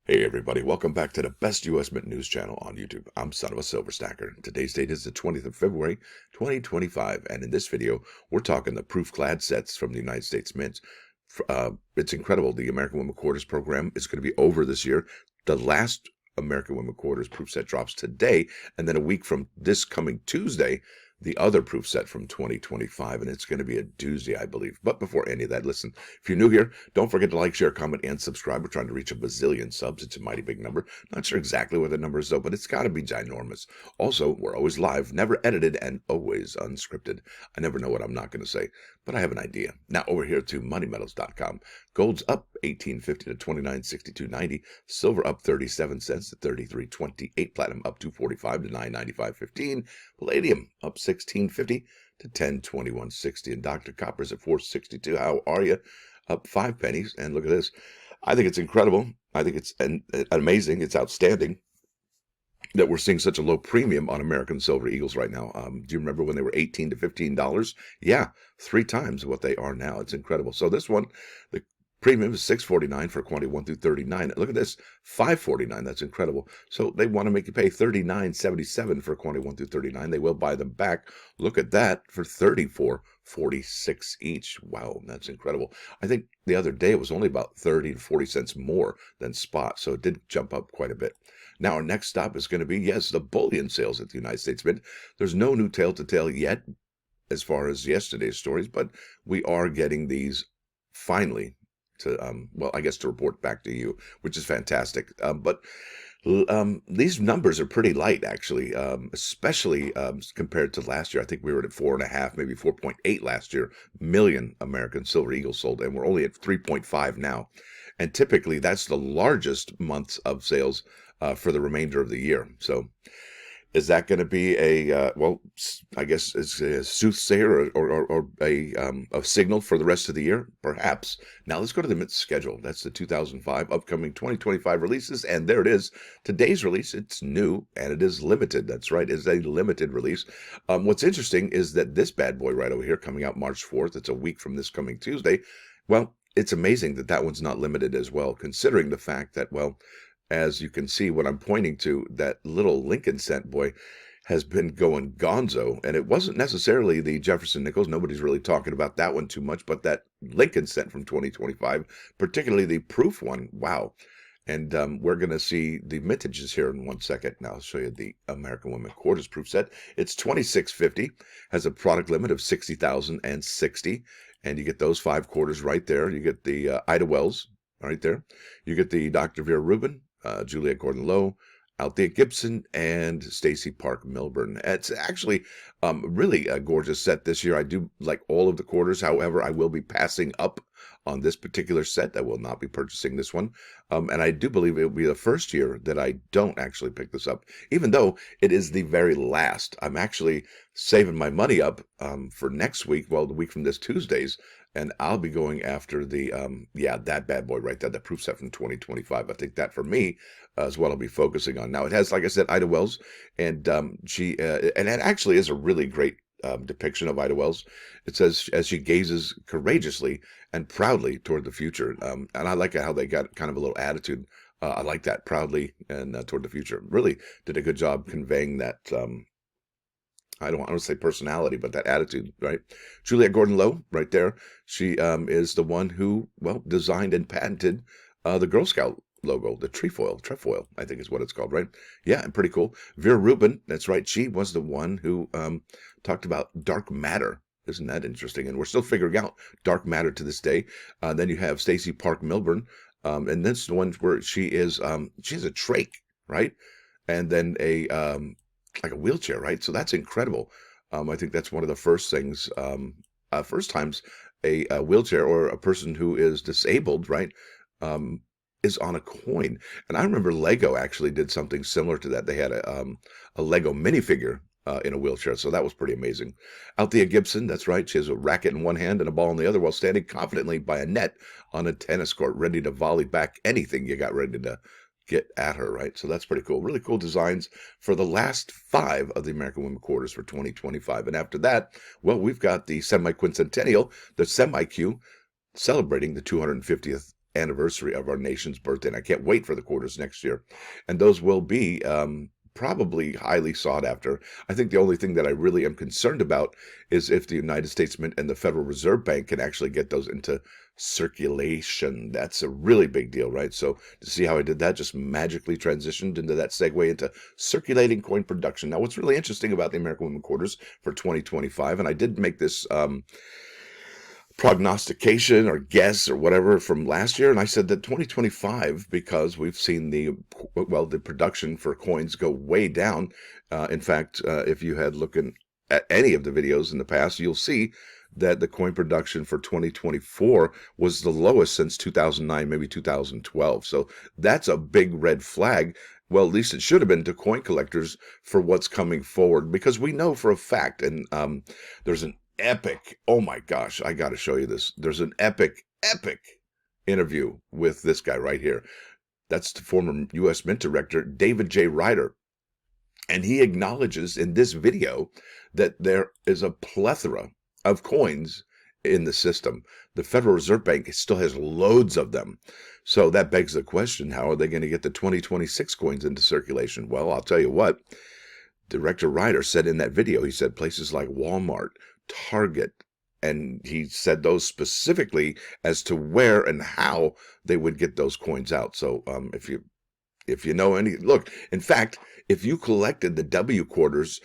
Hey everybody, welcome back to the best U.S. Mint news channel on YouTube. I'm Son of a Silver Stacker. Today's date is the 20th of February, 2025, and in this video, we're talking the proof clad sets from the United States Mint. It's incredible. The American Women Quarters program is going to be over this year. The last American Women Quarters proof set drops today, and then a week from this coming Tuesday, the other proof set from 2025, and it's going to be a doozy, I believe. But before any of that, listen, if you're new here, don't forget to like, share, comment, and subscribe. We're trying to reach a bazillion subs. It's a mighty big number. Not sure exactly what the number is, though, but it's got to be ginormous. Also, we're always live, never edited, and always unscripted. I never know what I'm not going to say, but I have an idea. Now, over here to moneymetals.com. Gold's up $18.50 to $29.62.90. Silver up 37 cents to 33.28. Platinum up $2.45 to $9.95.15. Palladium up $16.50 to $10.21.60. And Dr. Copper's at $4.62. How are you? Up 5 pennies. And look at this. I think it's incredible. I think it's amazing. It's outstanding that we're seeing such a low premium on American Silver Eagles right now. Do you remember when they were $18 to $15? Yeah, 3 times what they are now. It's incredible. So this one, the premium is $6.49 for quantity 1 through 39. Look at this, $5.49. That's incredible. So they want to make you pay $39.77 for quantity 1 through 39. They will buy them back. Look at that for $34.46 each. Wow, that's incredible. I think the other day it was only about 30 to 40 cents more than spot, so it did jump up quite a bit. Now our next stop is going to be, yes, the bullion sales at the United States Mint. There's no new tale to tell yet as far as yesterday's stories, but we are getting these finally to, well, I guess to report back to you, which is fantastic. But these numbers are pretty light, actually, especially compared to last year. I think we were at 4.5, maybe 4.8 last year, million American Silver Eagles sold, and we're only at 3.5 now. And typically, that's the largest months of sales for the remainder of the year. So is that going to be a, well, I guess it's a soothsayer or a signal for the rest of the year? Perhaps. Now let's go to the Mint schedule. That's the 2005 upcoming 2025 releases. And there it is. Today's release, it's new and it is limited. That's right. It's a limited release. What's interesting is that this bad boy right over here coming out March 4th, it's a week from this coming Tuesday. Well, it's amazing that that one's not limited as well, considering the fact that, well, as you can see, what I'm pointing to, that little Lincoln cent boy has been going gonzo. And it wasn't necessarily the Jefferson nickels. Nobody's really talking about that one too much, but that Lincoln cent from 2025, particularly the proof one. Wow. And we're going to see the mintages here in 1 second. Now I'll show you the American Women Quarters proof set. It's $26.50, has a product limit of 60,060. And you get those 5 quarters right there. You get the Ida Wells right there. You get the Dr. Vera Rubin, Juliet Gordon-Low, Althea Gibson, and Stacey Park Milburn. It's actually really a gorgeous set this year. I do like all of the quarters. However, I will be passing up on this particular set. I will not be purchasing this one. And I do believe it will be the first year that I don't actually pick this up, even though it is the very last. I'm actually saving my money up for next week, well, the week from this Tuesday's, and I'll be going after the, yeah, that bad boy right there, the proof set from 2025. I think that for me is what I'll be focusing on. Now, it has, like I said, Ida Wells, and and it actually is a really great depiction of Ida Wells. It says, as she gazes courageously and proudly toward the future. And I like how they got kind of a little attitude. I like that, proudly and toward the future. Really did a good job conveying that, I don't want to say personality, but that attitude, right? Juliet Gordon-Low, right there. She is the one who, well, designed and patented the Girl Scout logo, the trefoil, I think is what it's called, right? Yeah, and pretty cool. Vera Rubin, that's right. She was the one who talked about dark matter. Isn't that interesting? And we're still figuring out dark matter to this day. Then you have Stacey Park Milburn, and this is the one where she has a trach, right? And then a like a wheelchair, right? So that's incredible. I think that's one of the first things, first times a wheelchair or a person who is disabled, right, is on a coin. And I remember Lego actually did something similar to that. They had a Lego minifigure in a wheelchair, so that was pretty amazing. Althea Gibson, that's right. She has a racket in one hand and a ball in the other while standing confidently by a net on a tennis court, ready to volley back anything you got ready to get at her, right? So that's pretty cool. Really cool designs for the last 5 of the American Women Quarters for 2025. And after that, well, we've got the semi-quincentennial, the Semi-Q, celebrating the 250th anniversary of our nation's birthday. And I can't wait for the quarters next year. And those will be probably highly sought after. I think the only thing that I really am concerned about is if the United States Mint and the Federal Reserve Bank can actually get those into circulation. That's a really big deal, right? So to see how I did that, just magically transitioned into that segue into circulating coin production. Now, what's really interesting about the American Women Quarters for 2025, and I did make this prognostication or guess or whatever from last year, and I said that 2025, because we've seen the production for coins go way down. In fact, if you had looking at any of the videos in the past, you'll see that the coin production for 2024 was the lowest since 2009, maybe 2012. So that's a big red flag. Well, at least it should have been to coin collectors for what's coming forward, because we know for a fact, and there's an epic, oh my gosh, I got to show you this. There's an epic interview with this guy right here. That's the former U.S. Mint Director, David J. Ryder. And he acknowledges in this video that there is a plethora of coins in the system. The Federal Reserve Bank still has loads of them. So that begs the question, how are they going to get the 2026 coins into circulation? Well, I'll tell you what. Director Ryder said in that video, he said places like Walmart, Target, and he said those specifically as to where and how they would get those coins out. So if you know any, look, in fact, if you collected the W quarters,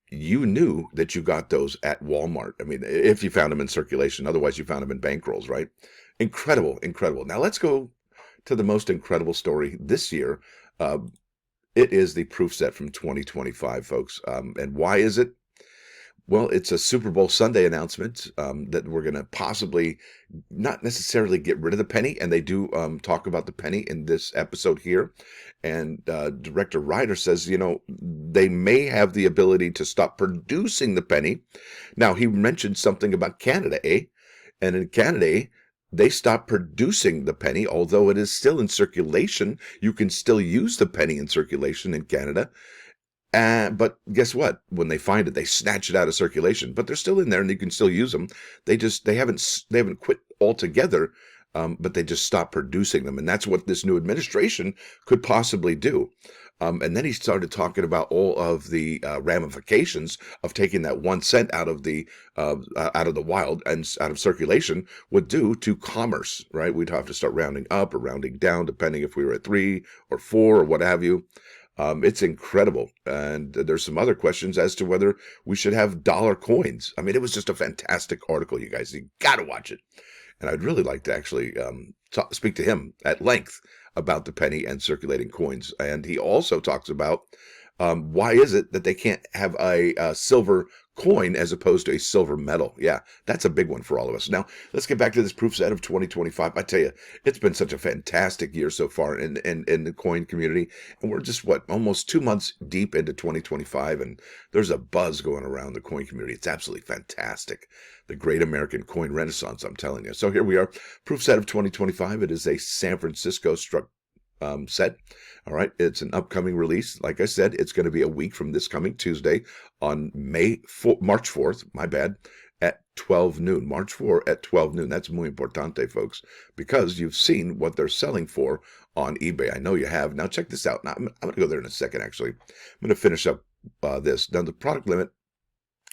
you knew that you got those at Walmart. I mean, if you found them in circulation, otherwise you found them in bankrolls, right? Incredible, incredible. Now let's go to the most incredible story this year. It is the proof set from 2025, folks. And why is it? Well, it's a Super Bowl Sunday announcement that we're going to possibly not necessarily get rid of the penny, and they do talk about the penny in this episode here. And Director Ryder says, you know, they may have the ability to stop producing the penny. Now, he mentioned something about Canada, eh? And in Canada, they stopped producing the penny, although it is still in circulation. You can still use the penny in circulation in Canada. But guess what? When they find it, they snatch it out of circulation. But they're still in there, and you can still use them. They haven't quit altogether, but they just stopped producing them, and that's what this new administration could possibly do. And then he started talking about all of the ramifications of taking that 1 cent out of the wild and out of circulation would do to commerce. Right? We'd have to start rounding up or rounding down, depending if we were at 3 or 4 or what have you. It's incredible. And there's some other questions as to whether we should have dollar coins. I mean, it was just a fantastic article, you guys. You got to watch it. And I'd really like to actually speak to him at length about the penny and circulating coins. And he also talks about why is it that they can't have a silver coin as opposed to a silver medal. Yeah, that's a big one for all of us. Now, let's get back to this proof set of 2025. I tell you, it's been such a fantastic year so far in the coin community. And we're just, almost 2 months deep into 2025. And there's a buzz going around the coin community. It's absolutely fantastic. The great American coin renaissance, I'm telling you. So here we are, proof set of 2025. It is a San Francisco struck set. All right, it's an upcoming release. Like I said, it's going to be a week from this coming Tuesday on March 4th, my bad, at 12 noon. March 4 at 12 noon. That's muy importante, folks, because you've seen what they're selling for on eBay. I know you have. Now check this out. Now, I'm going to go there in a second, actually. I'm going to finish up this. Now, the product limit,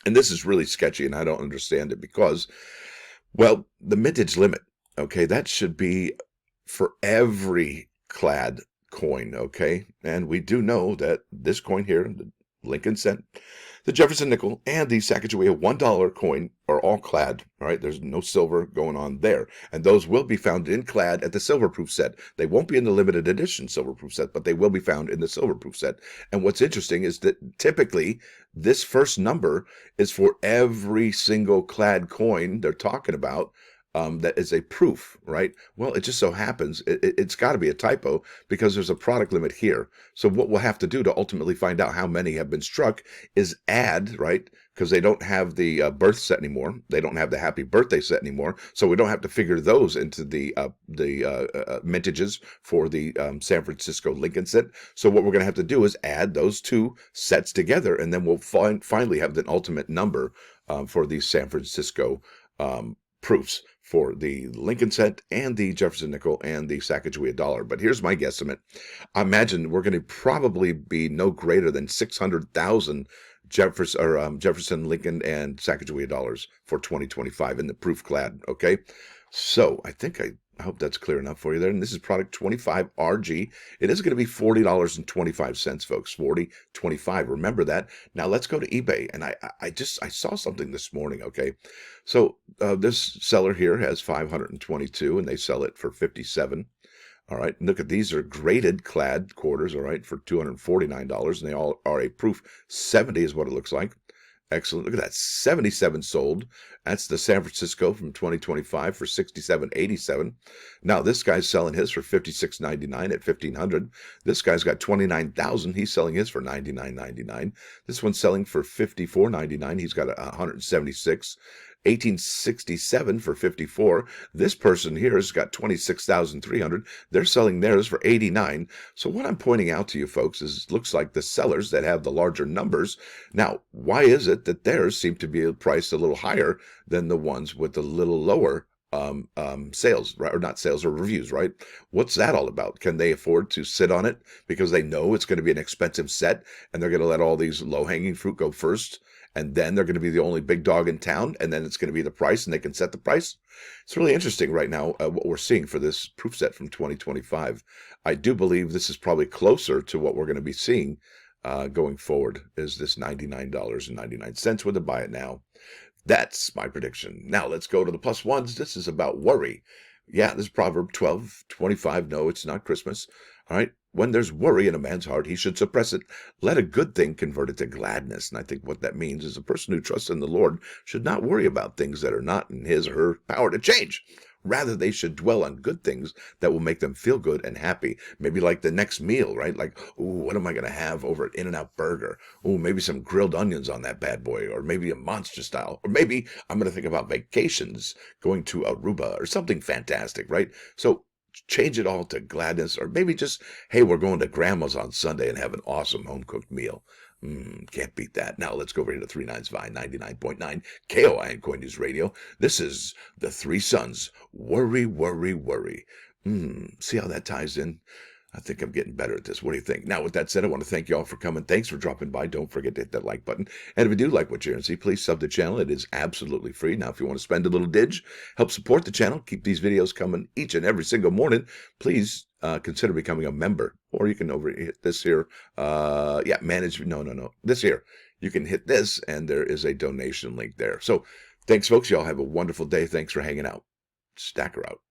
and this is really sketchy, and I don't understand it because, well, the mintage limit, okay, that should be for every clad coin, okay? And we do know that this coin here, the Lincoln cent, the Jefferson nickel, and the Sacagawea $1 coin are all clad, all right? There's no silver going on there. And those will be found in clad at the silver proof set. They won't be in the limited edition silver proof set, but they will be found in the silver proof set. And what's interesting is that typically this first number is for every single clad coin they're talking about. That is a proof, right? Well, it just so happens it's got to be a typo because there's a product limit here. So what we'll have to do to ultimately find out how many have been struck is add, right? Because they don't have the birth set anymore. They don't have the happy birthday set anymore. So we don't have to figure those into the mintages for the San Francisco Lincoln set. So what we're going to have to do is add those two sets together, and then we'll finally have the ultimate number for the San Francisco proofs for the Lincoln cent and the Jefferson nickel and the Sacagawea dollar. But here's my guesstimate. I imagine we're going to probably be no greater than 600,000 Jefferson, Lincoln, and Sacagawea dollars for 2025 in the proof clad. Okay, so I hope that's clear enough for you there. And this is product 25RG. It is going to be $40.25, folks. 40.25. Remember that. Now let's go to eBay. And I saw something this morning. Okay, so this seller here has 522, and they sell it for 57. All right, look at these are graded clad quarters, all right, for $249, and they all are a proof 70 is what it looks like. Excellent. Look at that, 77 sold. That's the San Francisco from 2025 for 67.87. Now this guy's selling his for 56.99 at 1,500. This guy's got 29,000. He's selling his for 99.99. This one's selling for 54.99. He's got 176. 1867 for 54. This person here has got 26,300. They're selling theirs for 89. So what I'm pointing out to you folks is it looks like the sellers that have the larger numbers. Now, why is it that theirs seem to be priced a little higher than the ones with the little lower sales, right? Or not sales or reviews, right? What's that all about? Can they afford to sit on it because they know it's going to be an expensive set and they're going to let all these low-hanging fruit go first? And then they're going to be the only big dog in town, and then it's going to be the price, and they can set the price. It's really interesting right now what we're seeing for this proof set from 2025. I do believe this is probably closer to what we're going to be seeing going forward, is this $99.99 when to buy it now. That's my prediction. Now let's go to the plus ones. This is about worry. Yeah, this is Proverb 12:25. No, it's not Christmas. All right. When there's worry in a man's heart, he should suppress it. Let a good thing convert it to gladness. And I think what that means is a person who trusts in the Lord should not worry about things that are not in his or her power to change. Rather, they should dwell on good things that will make them feel good and happy. Maybe like the next meal, right? Like, ooh, what am I going to have over at In-N-Out Burger? Ooh, maybe some grilled onions on that bad boy, or maybe a monster style. Or maybe I'm going to think about vacations, going to Aruba or something fantastic, right? So change it all to gladness, or maybe just, hey, we're going to grandma's on Sunday and have an awesome home-cooked meal. Can't beat that. Now let's go over here to 395 99.9 KOI Coin News Radio. This is the Three Sons. Worry, worry, worry. See how that ties in? I think I'm getting better at this. What do you think? Now, with that said, I want to thank you all for coming. Thanks for dropping by. Don't forget to hit that like button. And if you do like what you hear and see, please sub the channel. It is absolutely free. Now, if you want to spend a little dig, help support the channel, keep these videos coming each and every single morning, please consider becoming a member. Or you can hit this here. This here. You can hit this, and there is a donation link there. So, thanks, folks. Y'all have a wonderful day. Thanks for hanging out. Stacker out.